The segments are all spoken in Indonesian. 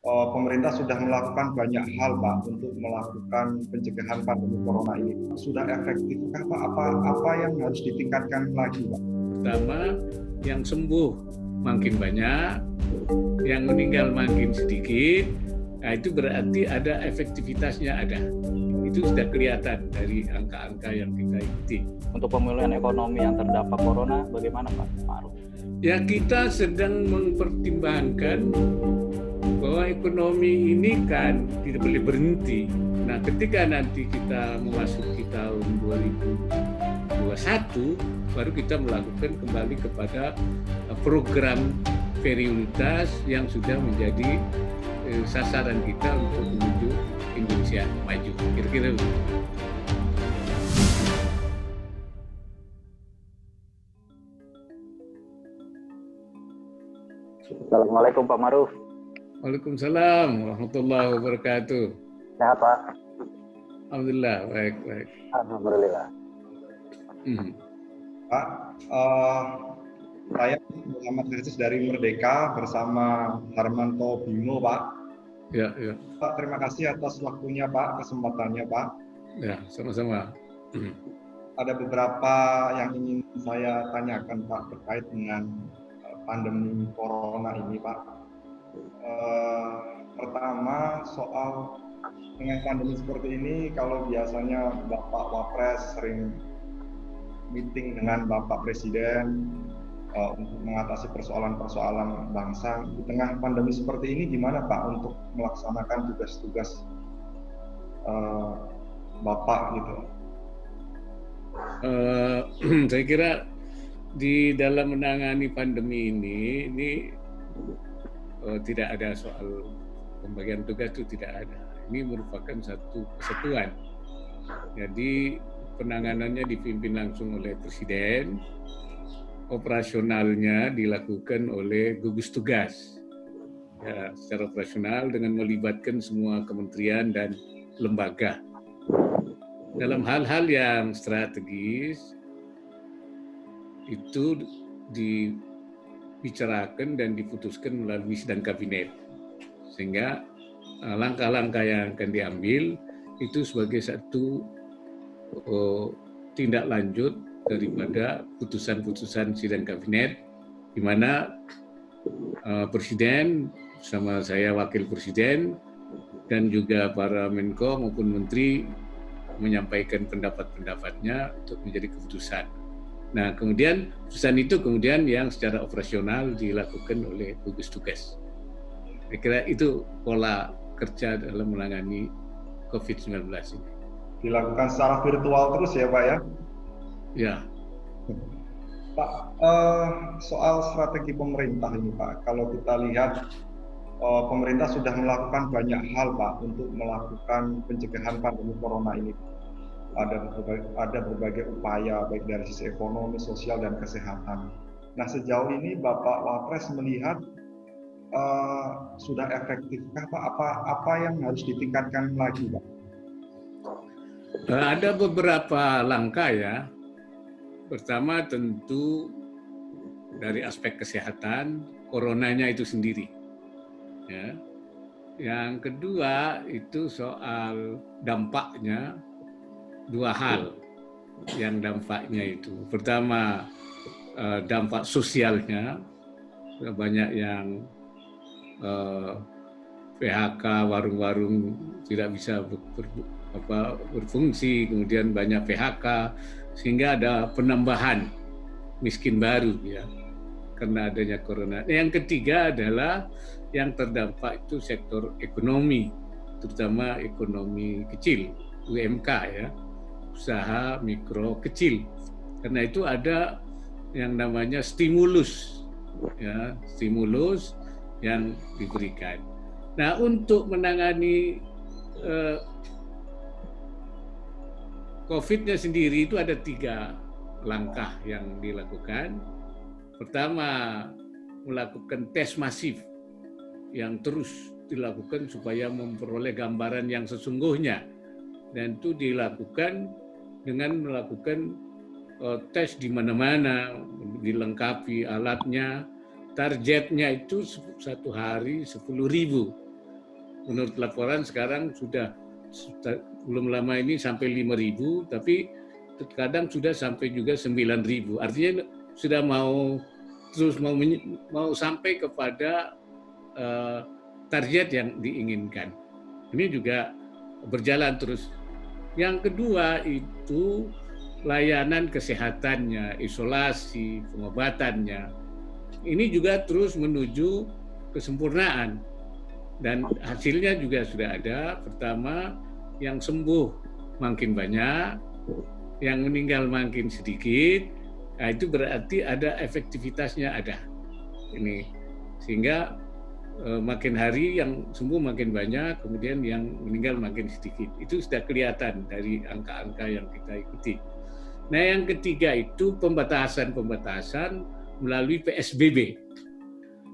pemerintah sudah melakukan banyak hal, Pak, untuk melakukan pencegahan pandemi corona ini. Sudah efektifkah, Pak? Apa yang harus ditingkatkan lagi, Pak? Pertama, yang sembuh makin banyak, yang meninggal makin sedikit. Nah, itu berarti ada efektivitasnya ada. Itu sudah kelihatan dari angka-angka yang kita ikuti. Untuk pemulihan ekonomi yang terdampak corona, bagaimana Pak Ma'ruf? Ya, kita sedang mempertimbangkan bahwa ekonomi ini kan tidak boleh berhenti. Nah, ketika nanti kita memasuki tahun 2021, baru kita melakukan kembali kepada program prioritas yang sudah menjadi sasaran kita untuk menuju Indonesia maju. Kira-kira begitu. Assalamualaikum Pak Ma'ruf. Waalaikumsalam warahmatullahi wabarakatuh. Sehat Pak? Alhamdulillah, baik. Alhamdulillah. Pak, saya Muhammad Hasis dari Merdeka bersama Harmanto Bimo, Pak. Ya. Pak, terima kasih atas waktunya, Pak, kesempatannya, Pak. Ya, sama-sama. Ada beberapa yang ingin saya tanyakan, Pak, terkait dengan pandemi corona ini, Pak. Pertama, soal dengan pandemi seperti ini, kalau biasanya Bapak Wapres sering meeting dengan Bapak Presiden untuk mengatasi persoalan-persoalan bangsa, di tengah pandemi seperti ini gimana Pak untuk melaksanakan tugas-tugas Bapak gitu? Saya kira di dalam menangani pandemi ini tidak ada soal pembagian tugas, itu tidak ada. Ini merupakan satu kesatuan. Jadi penanganannya dipimpin langsung oleh Presiden, operasionalnya dilakukan oleh gugus tugas. Ya, secara operasional dengan melibatkan semua kementerian dan lembaga. Dalam hal-hal yang strategis itu dibicarakan dan diputuskan melalui sidang kabinet, sehingga langkah-langkah yang akan diambil itu sebagai satu tindak lanjut daripada putusan-putusan sidang kabinet, di mana Presiden sama saya Wakil Presiden dan juga para Menko maupun Menteri menyampaikan pendapat-pendapatnya untuk menjadi keputusan. Nah, kemudian putusan itu kemudian yang secara operasional dilakukan oleh gugus tugas. Saya kira itu pola kerja dalam menangani COVID-19 ini. Dilakukan secara virtual terus ya Pak ya? Ya. Pak, soal strategi pemerintah ini Pak, kalau kita lihat pemerintah sudah melakukan banyak hal Pak untuk melakukan pencegahan pandemi corona ini. Ada berbagai upaya baik dari sisi ekonomi, sosial, dan kesehatan. Nah, sejauh ini Bapak Wapres melihat sudah efektifkah Pak? Apa yang harus ditingkatkan lagi Pak? Ada beberapa langkah ya. Pertama tentu dari aspek kesehatan, coronanya itu sendiri. Ya. Yang kedua itu soal dampaknya, dua hal yang dampaknya itu. Pertama dampak sosialnya, banyak yang PHK, warung-warung tidak bisa berfungsi, kemudian banyak PHK, sehingga ada penambahan miskin baru ya karena adanya corona. Yang ketiga adalah yang terdampak itu sektor ekonomi, terutama ekonomi kecil, UMK ya, usaha mikro kecil. Karena itu ada yang namanya stimulus ya, stimulus yang diberikan. Nah, untuk menangani COVID-nya sendiri itu ada 3 langkah yang dilakukan. Pertama, melakukan tes masif yang terus dilakukan supaya memperoleh gambaran yang sesungguhnya. Dan itu dilakukan dengan melakukan tes di mana-mana, dilengkapi alatnya. Targetnya itu 1 hari 10.000. menurut laporan sekarang sudah belum lama ini sampai 5.000, tapi kadang sudah sampai juga 9.000. Artinya sudah mau sampai kepada target yang diinginkan. Ini juga berjalan terus. Yang kedua itu layanan kesehatannya, isolasi, pengobatannya. Ini juga terus menuju kesempurnaan. Dan hasilnya juga sudah ada. Pertama, yang sembuh makin banyak, yang meninggal makin sedikit. Nah, itu berarti ada efektivitasnya ada. Ini sehingga makin hari yang sembuh makin banyak, kemudian yang meninggal makin sedikit. Itu sudah kelihatan dari angka-angka yang kita ikuti. Nah, yang ketiga itu pembatasan melalui PSBB.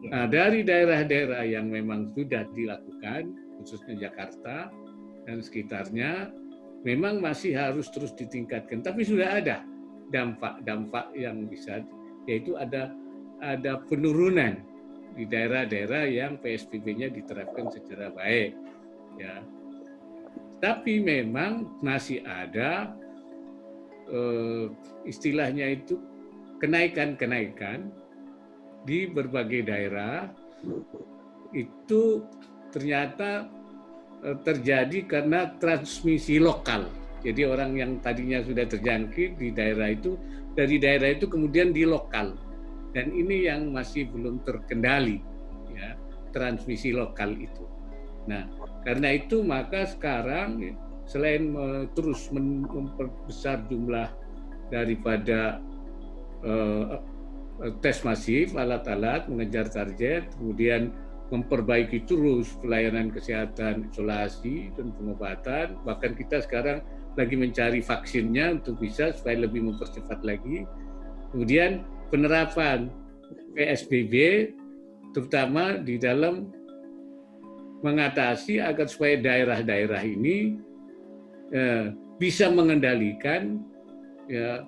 Nah, dari daerah-daerah yang memang sudah dilakukan, khususnya Jakarta dan sekitarnya, memang masih harus terus ditingkatkan. Tapi sudah ada dampak-dampak yang bisa, yaitu ada penurunan di daerah-daerah yang PSBB-nya diterapkan secara baik, ya. Tapi memang masih ada istilahnya itu kenaikan di berbagai daerah. Itu ternyata terjadi karena transmisi lokal. Jadi orang yang tadinya sudah terjangkit di daerah itu, dari daerah itu kemudian di lokal. Dan ini yang masih belum terkendali, ya, transmisi lokal itu. Nah, karena itu maka sekarang selain terus memperbesar jumlah daripada tes masif, alat-alat, mengejar target, kemudian memperbaiki terus pelayanan kesehatan, isolasi, dan pengobatan. Bahkan kita sekarang lagi mencari vaksinnya untuk bisa supaya lebih mempercepat lagi. Kemudian penerapan PSBB terutama di dalam mengatasi agar supaya daerah-daerah ini bisa mengendalikan, ya,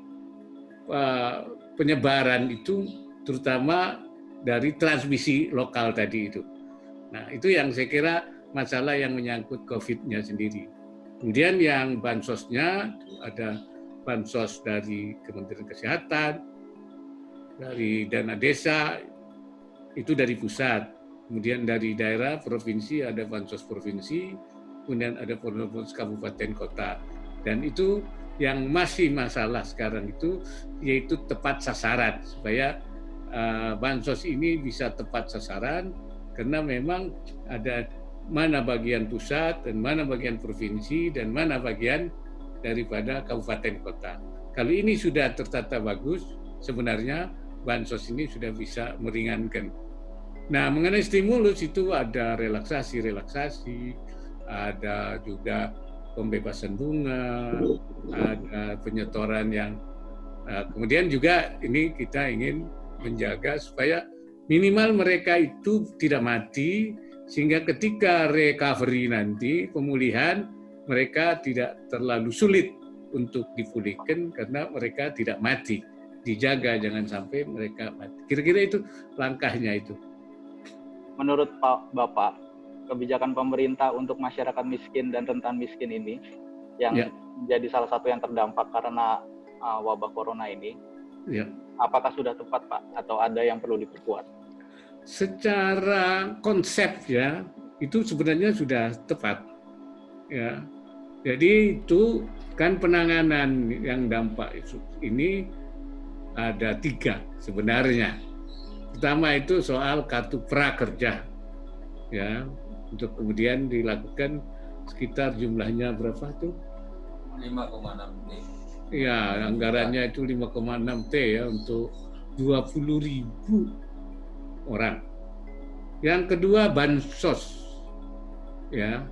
penyebaran itu, terutama dari transmisi lokal tadi itu. Nah, itu yang saya kira masalah yang menyangkut COVID-nya sendiri. Kemudian yang bansosnya, ada bansos dari Kementerian Kesehatan, dari dana desa, itu dari pusat. Kemudian dari daerah, provinsi, ada bansos provinsi, kemudian ada bansos kabupaten kota. Dan itu yang masih masalah sekarang itu, yaitu tepat sasaran, supaya bansos ini bisa tepat sasaran, karena memang ada mana bagian pusat, dan mana bagian provinsi, dan mana bagian daripada kabupaten kota. Kalau ini sudah tertata bagus, sebenarnya bansos ini sudah bisa meringankan. Nah, mengenai stimulus itu ada relaksasi, ada juga pembebasan bunga, ada penyetoran yang kemudian juga ini kita ingin menjaga supaya minimal mereka itu tidak mati, sehingga ketika recovery nanti, pemulihan, mereka tidak terlalu sulit untuk dipulihkan karena mereka tidak mati. Dijaga jangan sampai mereka mati. Kira-kira itu langkahnya itu. Menurut Bapak, kebijakan pemerintah untuk masyarakat miskin dan rentan miskin ini yang menjadi salah satu yang terdampak karena wabah corona ini, apakah sudah tepat, Pak, atau ada yang perlu diperkuat? Secara konsep, ya, itu sebenarnya sudah tepat, ya. Jadi itu kan penanganan yang dampak ini ada 3 sebenarnya. Pertama itu soal kartu prakerja, ya, untuk kemudian dilakukan sekitar jumlahnya berapa tuh? 5,6 T. Ya, anggarannya itu 5,6 T ya untuk 20.000 orang. Yang kedua bansos, ya,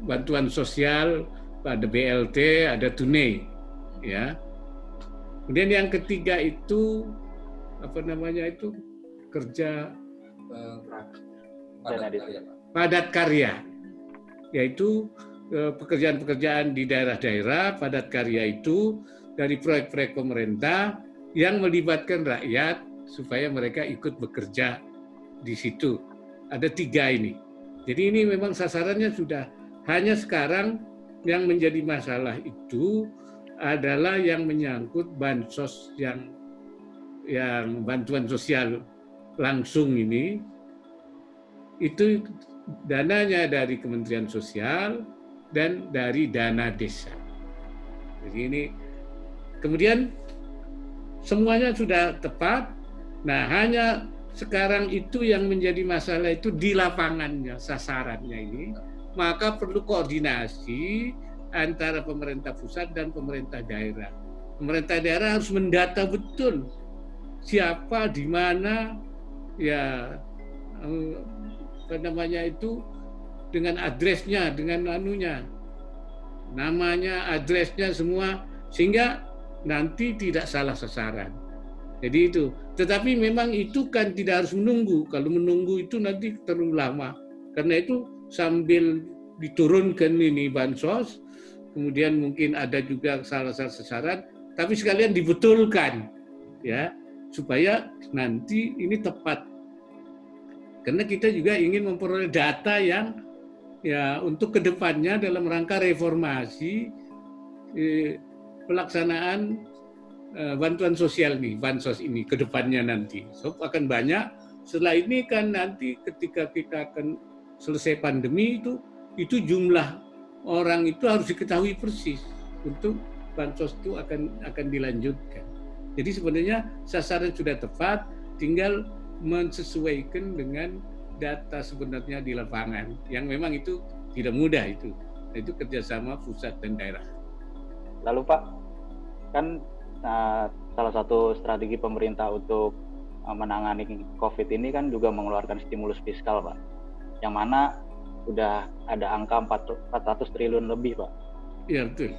bantuan sosial, ada BLT, ada tunai, ya. Kemudian yang ketiga itu apa namanya itu kerja padat karya, yaitu pekerjaan-pekerjaan di daerah-daerah padat karya itu dari proyek-proyek pemerintah yang melibatkan rakyat supaya mereka ikut bekerja di situ. Ada 3 ini. Jadi ini memang sasarannya sudah, hanya sekarang yang menjadi masalah itu adalah yang menyangkut bansos yang bantuan sosial langsung ini, itu dananya dari Kementerian Sosial dan dari dana desa. Jadi ini kemudian semuanya sudah tepat. Nah, hanya sekarang itu yang menjadi masalah itu di lapangannya, sasarannya ini. Maka perlu koordinasi antara pemerintah pusat dan pemerintah daerah. Pemerintah daerah harus mendata betul siapa di mana, ya apa namanya itu, dengan adresnya, dengan anunya, namanya, adresnya semua, sehingga nanti tidak salah sasaran. Jadi itu. Tetapi memang itu kan tidak harus menunggu. Kalau menunggu itu nanti terlalu lama. Karena itu sambil diturunkan ini bansos, kemudian mungkin ada juga salah sasaran, tapi sekalian dibetulkan, ya, supaya nanti ini tepat. Karena kita juga ingin memperoleh data yang ya untuk kedepannya dalam rangka reformasi pelaksanaan bantuan sosial nih, bansos ini ke depannya nanti. So, akan banyak. Setelah ini kan nanti ketika kita akan selesai pandemi itu jumlah orang itu harus diketahui persis untuk bansos itu akan dilanjutkan. Jadi sebenarnya sasaran sudah tepat, tinggal mensesuaikan dengan data sebenarnya di lapangan. Yang memang itu tidak mudah itu. Itu kerjasama pusat dan daerah. Lalu Pak, kan salah satu strategi pemerintah untuk menangani COVID ini kan juga mengeluarkan stimulus fiskal, Pak. Yang mana sudah ada angka 400 triliun lebih, Pak. Iya, betul.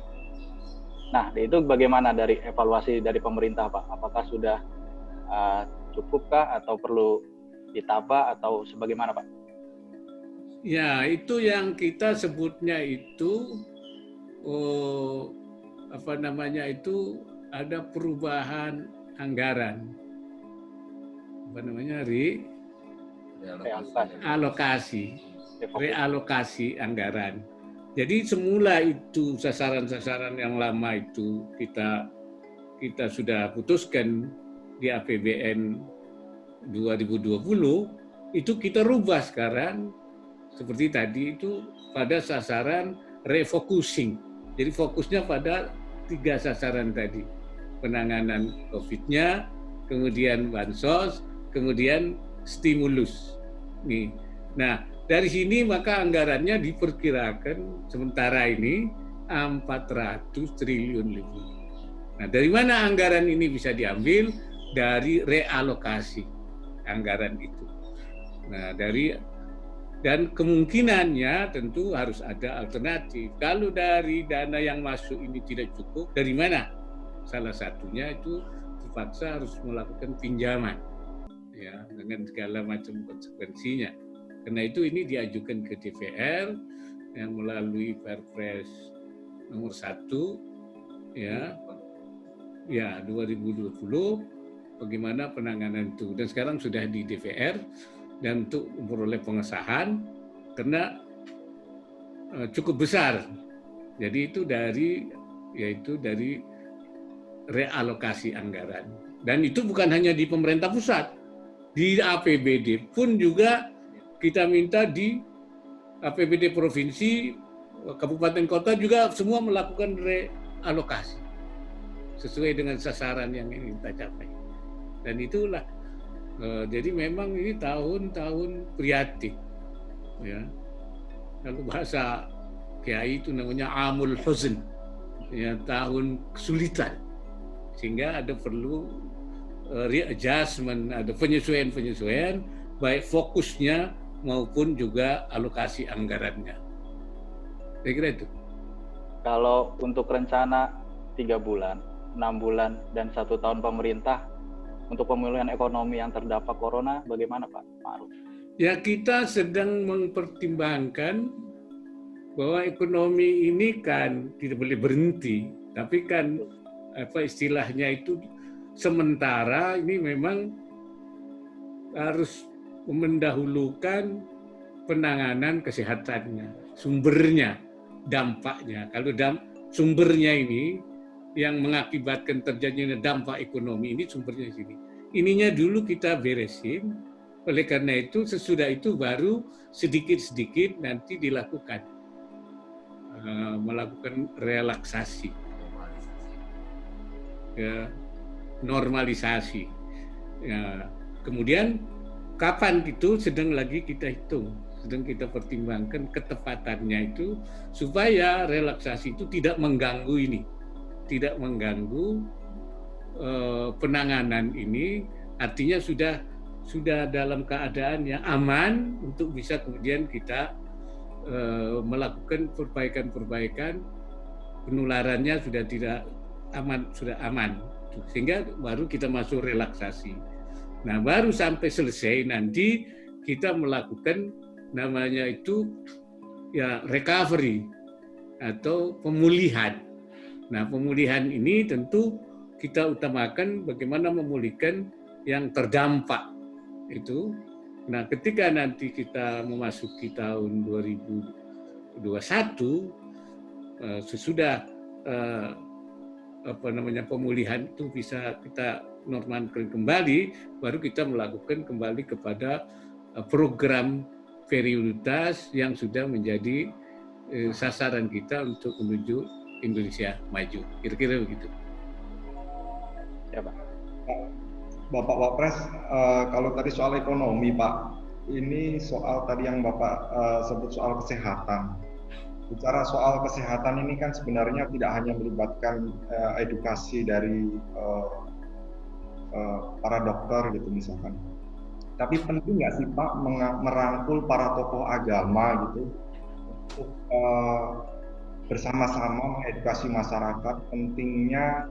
Nah, itu bagaimana dari evaluasi dari pemerintah, Pak? Apakah sudah cukupkah atau perlu ditambah atau sebagaimana, Pak? Ya, itu yang kita sebutnya itu ada perubahan anggaran. Realokasi anggaran. Jadi semula itu sasaran-sasaran yang lama itu kita sudah putuskan di APBN 2020, itu kita rubah sekarang seperti tadi itu pada sasaran refocusing. Jadi fokusnya pada 3 sasaran tadi. Penanganan COVID-nya, kemudian bansos, kemudian stimulus. Nih. Nah, dari sini maka anggarannya diperkirakan sementara ini 400 triliun lebih. Nah, dari mana anggaran ini bisa diambil? Dari realokasi anggaran itu. Nah, dan kemungkinannya tentu harus ada alternatif. Kalau dari dana yang masuk ini tidak cukup, dari mana? Salah satunya itu terpaksa harus melakukan pinjaman, ya, dengan segala macam konsekuensinya. Karena itu ini diajukan ke DPR yang melalui Perpres nomor 1 ya 2020 bagaimana penanganan itu, dan sekarang sudah di DPR dan untuk memperoleh pengesahan karena cukup besar. Jadi itu dari realokasi anggaran. Dan itu bukan hanya di pemerintah pusat, di APBD pun juga kita minta di APBD provinsi, kabupaten kota juga semua melakukan realokasi sesuai dengan sasaran yang ingin kita capai. Dan itulah jadi memang ini tahun-tahun prihatin, ya. Kalau bahasa Kiai itu namanya Amul Huzn, ya, tahun kesulitan, sehingga ada perlu readjustment, ada penyesuaian baik fokusnya maupun juga alokasi anggarannya. Saya kira itu. Kalau untuk rencana 3 bulan, 6 bulan, dan 1 tahun pemerintah untuk pemulihan ekonomi yang terdampak corona, bagaimana Pak Ma'ruf? Ya, kita sedang mempertimbangkan bahwa ekonomi ini kan tidak boleh berhenti, tapi kan istilahnya itu sementara ini memang harus mendahulukan penanganan kesehatannya, sumbernya, dampaknya. Kalau sumbernya ini yang mengakibatkan terjadinya dampak ekonomi ini sumbernya di sini. Ininya dulu kita beresin. Oleh karena itu sesudah itu baru sedikit-sedikit nanti dilakukan melakukan relaksasi, ya, normalisasi. Ya, kemudian kapan itu sedang lagi kita hitung, sedang kita pertimbangkan ketepatannya itu supaya relaksasi itu tidak mengganggu ini, tidak mengganggu penanganan ini. Artinya sudah dalam keadaan yang aman untuk bisa kemudian kita melakukan perbaikan-perbaikan, penularannya sudah tidak aman, sudah aman, sehingga baru kita masuk relaksasi. Nah, baru sampai selesai nanti kita melakukan namanya itu ya recovery atau pemulihan. Nah, pemulihan ini tentu kita utamakan bagaimana memulihkan yang terdampak itu. Nah, ketika nanti kita memasuki tahun 2021, sesudah pemulihan itu bisa kita normalkan kembali, baru kita melakukan kembali kepada program prioritas yang sudah menjadi sasaran kita untuk menuju Indonesia maju. Kira-kira begitu. Ya, Pak. Bapak Wapres, kalau tadi soal ekonomi, Pak, ini soal tadi yang Bapak sebut soal kesehatan. Bicara soal kesehatan ini kan sebenarnya tidak hanya melibatkan edukasi dari para dokter gitu misalkan. Tapi penting nggak sih Pak merangkul para tokoh agama gitu untuk bersama-sama mengedukasi masyarakat pentingnya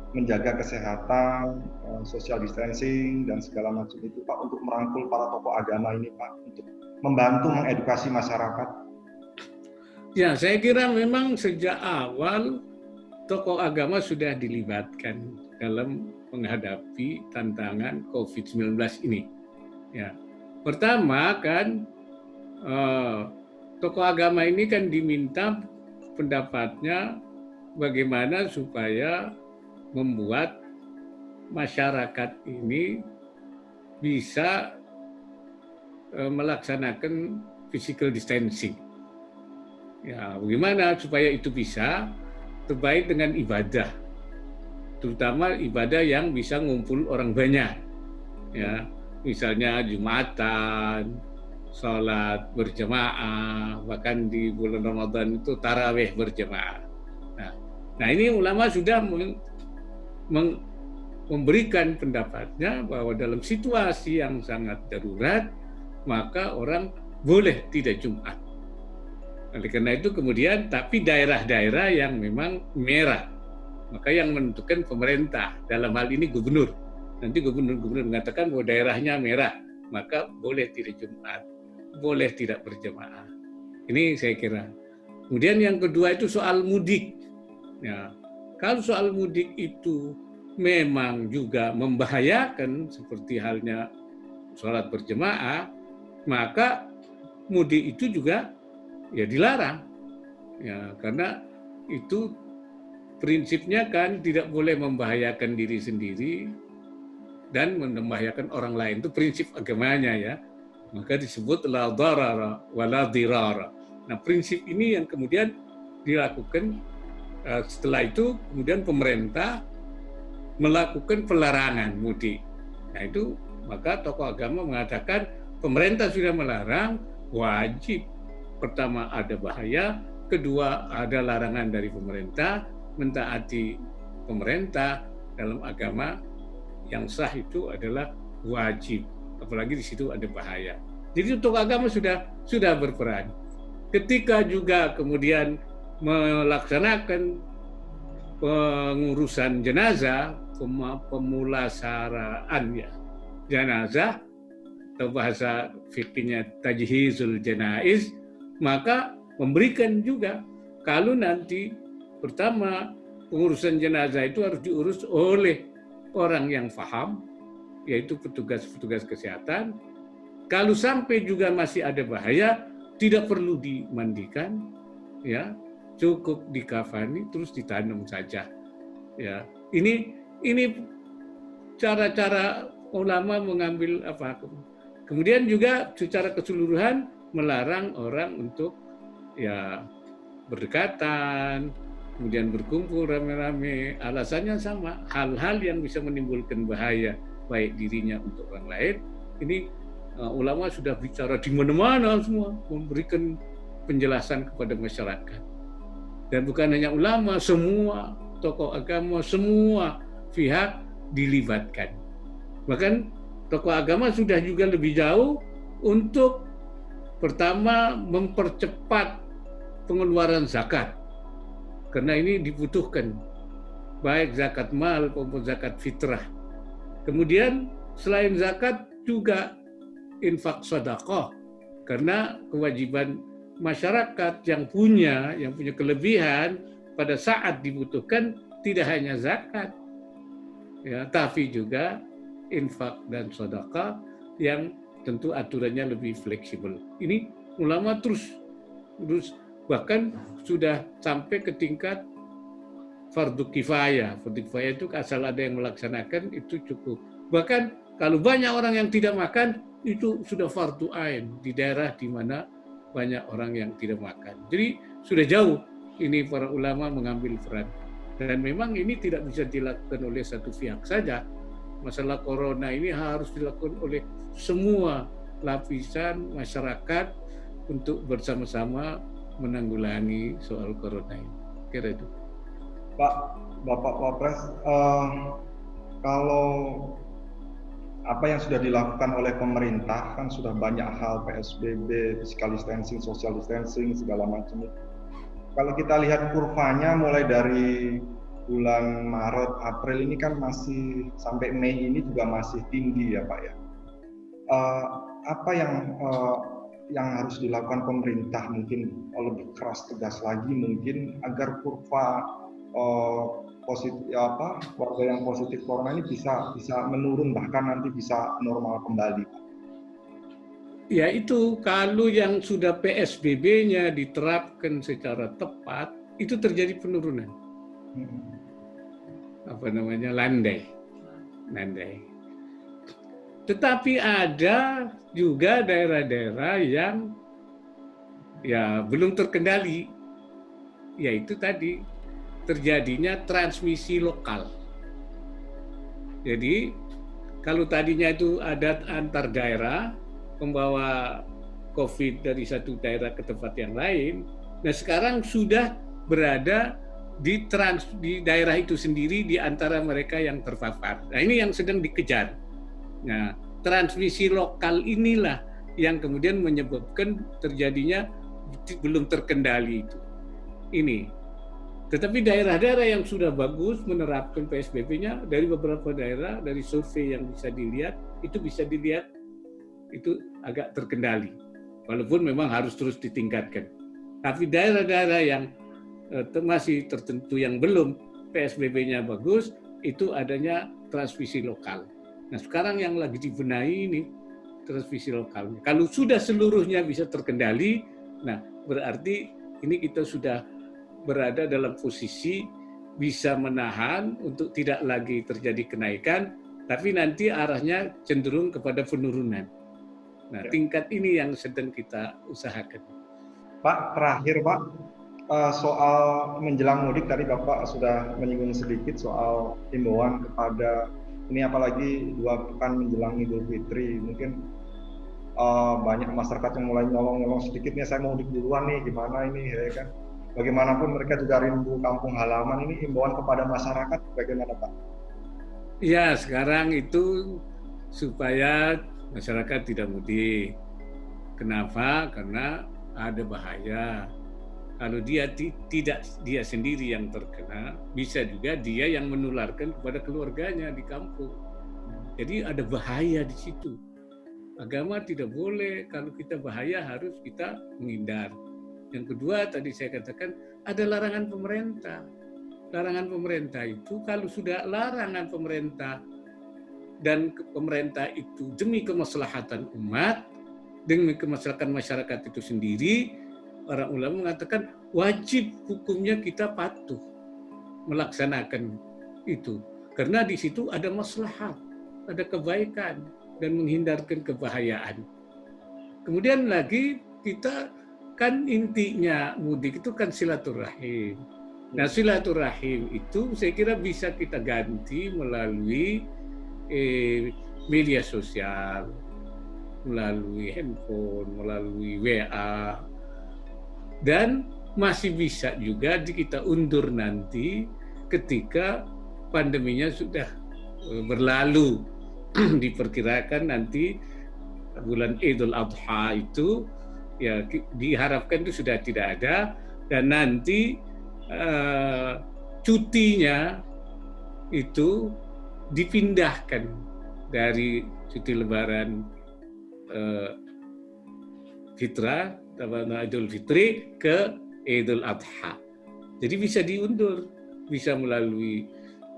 menjaga kesehatan, social distancing dan segala macam itu Pak, untuk merangkul para tokoh agama ini Pak, untuk membantu mengedukasi masyarakat. Ya, saya kira memang sejak awal tokoh agama sudah dilibatkan dalam menghadapi tantangan COVID-19 ini. Ya, pertama kan tokoh agama ini kan diminta pendapatnya bagaimana supaya membuat masyarakat ini bisa melaksanakan physical distancing. Ya, bagaimana supaya itu bisa terbaik dengan ibadah, terutama ibadah yang bisa ngumpul orang banyak. Ya, misalnya Jumatan, sholat berjamaah, bahkan di bulan Ramadan itu tarawih berjamaah. Nah, ini ulama sudah memberikan pendapatnya bahwa dalam situasi yang sangat darurat, maka orang boleh tidak Jumat. Oleh karena itu kemudian, tapi daerah-daerah yang memang merah, maka yang menentukan pemerintah, dalam hal ini gubernur. Nanti gubernur mengatakan bahwa daerahnya merah, maka boleh tidak Jumat, boleh tidak berjamaah. Ini saya kira. Kemudian yang kedua itu soal mudik. Ya, kalau soal mudik itu memang juga membahayakan seperti halnya sholat berjamaah, maka mudik itu juga ya dilarang. Ya, karena itu prinsipnya kan tidak boleh membahayakan diri sendiri dan membahayakan orang lain. Itu prinsip agamanya ya. Maka disebut la darara wa la dirara. Nah, prinsip ini yang kemudian dilakukan. Setelah itu kemudian pemerintah melakukan pelarangan mudik. Nah, itu maka tokoh agama mengatakan pemerintah sudah melarang, wajib pertama ada bahaya, kedua ada larangan dari pemerintah, mentaati pemerintah dalam agama yang sah itu adalah wajib, apalagi di situ ada bahaya. Jadi tokoh agama sudah berperan. Ketika juga kemudian melaksanakan pengurusan jenazah, pemulasaraan ya jenazah, atau bahasa fikihnya tajhizul janaiz, maka memberikan juga kalau nanti pertama pengurusan jenazah itu harus diurus oleh orang yang paham, yaitu petugas-petugas kesehatan, Kalau sampai juga masih ada bahaya, tidak perlu dimandikan, ya, cukup dikafani terus ditanam saja. Ya, ini cara-cara ulama mengambil apa? Kemudian juga secara keseluruhan melarang orang untuk ya berdekatan, kemudian berkumpul rame-rame. Alasannya sama, hal-hal yang bisa menimbulkan bahaya baik dirinya untuk orang lain. Ini ulama sudah bicara di mana-mana semua, memberikan penjelasan kepada masyarakat. Dan bukan hanya ulama, semua tokoh agama, semua pihak dilibatkan. Bahkan tokoh agama sudah juga lebih jauh untuk pertama mempercepat pengeluaran zakat. Karena ini dibutuhkan, baik zakat mal maupun zakat fitrah. Kemudian selain zakat juga infak sedekah, karena kewajiban masyarakat yang punya kelebihan pada saat dibutuhkan tidak hanya zakat, ya, tapi juga infak dan sedekah yang tentu aturannya lebih fleksibel. Ini ulama terus bahkan sudah sampai ke tingkat fardu kifayah. Fardu kifayah itu asal ada yang melaksanakan itu cukup. Bahkan kalau banyak orang yang tidak makan, itu sudah fardu ain di daerah di mana banyak orang yang tidak makan. Jadi sudah jauh ini para ulama mengambil peran. Dan memang ini tidak bisa dilakukan oleh satu pihak saja. Masalah corona ini harus dilakukan oleh semua lapisan masyarakat untuk bersama-sama menanggulangi soal corona ini. Kira itu. Bapak Wapres, kalau apa yang sudah dilakukan oleh pemerintah kan sudah banyak hal, PSBB, physical distancing, social distancing, segala macam itu. Kalau kita lihat kurvanya mulai dari bulan Maret, April ini kan masih sampai Mei ini juga masih tinggi ya Pak ya. Apa yang harus dilakukan pemerintah mungkin lebih keras tegas lagi mungkin agar kurva positif warga yang positif corona ini bisa menurun bahkan nanti bisa normal kembali. Ya itu kalau yang sudah PSBB-nya diterapkan secara tepat itu terjadi penurunan. Landai. Tetapi ada juga daerah-daerah yang ya belum terkendali, yaitu tadi terjadinya transmisi lokal. Jadi kalau tadinya itu ada antar daerah membawa COVID dari satu daerah ke tempat yang lain, nah sekarang sudah berada di daerah itu sendiri di antara mereka yang terpapar. Nah ini yang sedang dikejar. Nah transmisi lokal inilah yang kemudian menyebabkan terjadinya belum terkendali itu. Ini. Tetapi daerah-daerah yang sudah bagus menerapkan PSBB-nya dari beberapa daerah, dari survei yang bisa dilihat, itu agak terkendali. Walaupun memang harus terus ditingkatkan. Tapi daerah-daerah yang masih tertentu yang belum PSBB-nya bagus, itu adanya transmisi lokal. Nah sekarang yang lagi dibenahi ini transmisi lokalnya. Kalau sudah seluruhnya bisa terkendali, nah berarti ini kita sudah berada dalam posisi bisa menahan untuk tidak lagi terjadi kenaikan, tapi nanti arahnya cenderung kepada penurunan. Nah, tingkat ini yang sedang kita usahakan. Pak, terakhir Pak, soal menjelang mudik tadi Bapak sudah menyinggung sedikit soal himbauan kepada ini apalagi 2 pekan menjelang Idul Fitri, mungkin banyak masyarakat yang mulai nyolong-nyolong sedikit nih, saya mau mudik duluan nih, gimana ini ya kan? Bagaimanapun mereka juga rindu kampung halaman, ini himbauan kepada masyarakat bagaimana Pak? Ya, sekarang itu supaya masyarakat tidak mudik. Kenapa? Karena ada bahaya. Kalau dia tidak dia sendiri yang terkena, bisa juga dia yang menularkan kepada keluarganya di kampung. Jadi ada bahaya di situ. Agama tidak boleh, kalau kita bahaya harus kita menghindar. Yang kedua tadi saya katakan ada larangan pemerintah. Larangan pemerintah itu kalau sudah larangan pemerintah dan pemerintah itu demi kemaslahatan umat, demi kemaslahatan masyarakat itu sendiri, para ulama mengatakan wajib hukumnya kita patuh melaksanakan itu. Karena di situ ada maslahat, ada kebaikan, dan menghindarkan kebahayaan. Kemudian lagi kita kan intinya mudik itu kan silaturahim. Nah, silaturahim itu saya kira bisa kita ganti melalui media sosial, melalui handphone, melalui WA, dan masih bisa juga kita undur nanti ketika pandeminya sudah berlalu. Diperkirakan nanti bulan Idul Adha itu ya diharapkan itu sudah tidak ada, dan nanti cutinya itu dipindahkan dari cuti Lebaran Fitrah atau Idul Fitri ke Idul Adha. Jadi bisa diundur, bisa melalui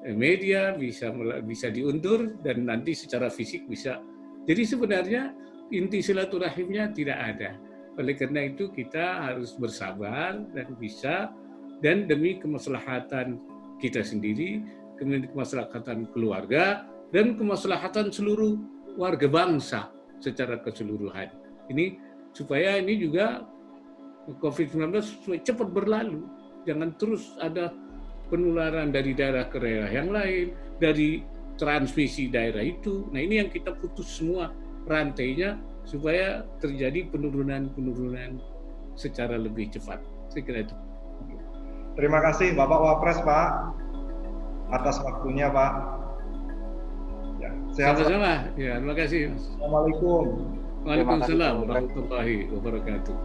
media, bisa diundur, dan nanti secara fisik bisa. Jadi sebenarnya inti silaturahimnya tidak ada. Oleh karena itu kita harus bersabar dan demi kemaslahatan kita sendiri, demi kemaslahatan keluarga, dan kemaslahatan seluruh warga bangsa secara keseluruhan. Ini supaya ini juga COVID-19 cepat berlalu. Jangan terus ada penularan dari daerah ke daerah yang lain, dari transmisi daerah itu. Nah, ini yang kita putus semua rantainya supaya terjadi penurunan secara lebih cepat. Saya kira itu. Terima kasih Bapak Wapres, Pak, atas waktunya, Pak. Ya, sama-sama. Ya, terima kasih. Assalamualaikum. Waalaikumsalam warahmatullahi wabarakatuh.